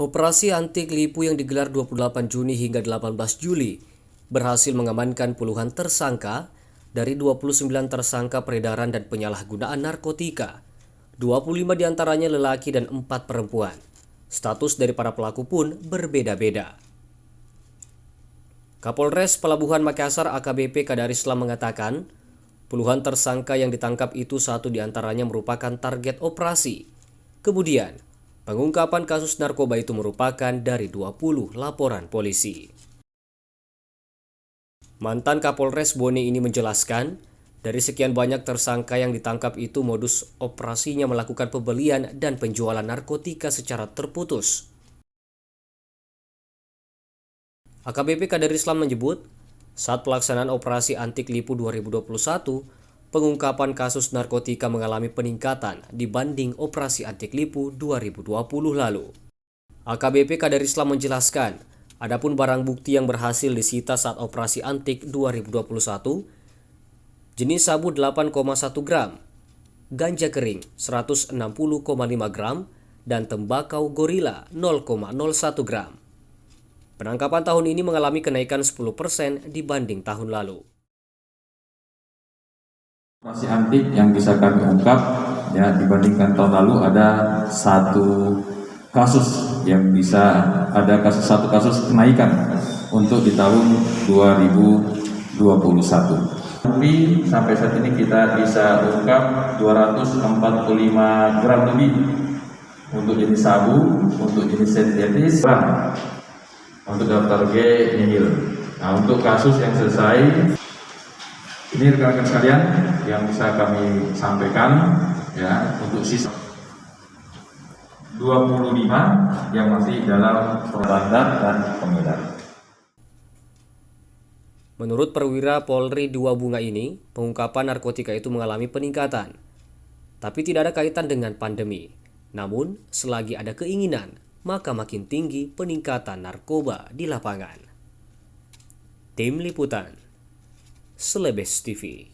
Operasi anti lipu yang digelar 28 Juni hingga 18 Juli berhasil mengamankan puluhan tersangka dari 29 tersangka peredaran dan penyalahgunaan narkotika. 25 diantaranya lelaki dan 4 perempuan. Status dari para pelaku pun berbeda-beda. Kapolres Pelabuhan Makassar AKBP Kadarislam mengatakan, puluhan tersangka yang ditangkap itu satu diantaranya merupakan target operasi. Kemudian, pengungkapan kasus narkoba itu merupakan dari 20 laporan polisi. Mantan Kapolres Bone ini menjelaskan, dari sekian banyak tersangka yang ditangkap itu modus operasinya melakukan pembelian dan penjualan narkotika secara terputus. AKBP Kadarislam menyebut, saat pelaksanaan operasi anti lipu 2021, pengungkapan kasus narkotika mengalami peningkatan dibanding operasi anti lipu 2020 lalu. AKBP Kadarislam menjelaskan, adapun barang bukti yang berhasil disita saat operasi antik 2021, jenis sabu 8,1 gram, ganja kering 160,5 gram, dan tembakau gorila 0,01 gram. Penangkapan tahun ini mengalami kenaikan 10% dibanding tahun lalu. Operasi antik yang bisa kami ungkap ya dibandingkan tahun lalu ada satu kasus yang bisa ada satu kasus kenaikan untuk di tahun 2021. Tapi sampai saat ini kita bisa ungkap 245 gram lebih untuk jenis sabu, untuk jenis sintetis, untuk daftar G nihil. Nah, untuk kasus yang selesai, ini rekan-rekan sekalian yang bisa kami sampaikan ya untuk sisa 25 yang masih dalam bandar dan pengedar. Menurut perwira Polri Dua Bunga ini, pengungkapan narkotika itu mengalami peningkatan. Tapi tidak ada kaitan dengan pandemi. Namun, selagi ada keinginan, maka makin tinggi peningkatan narkoba di lapangan. Tim Liputan, Selebes TV.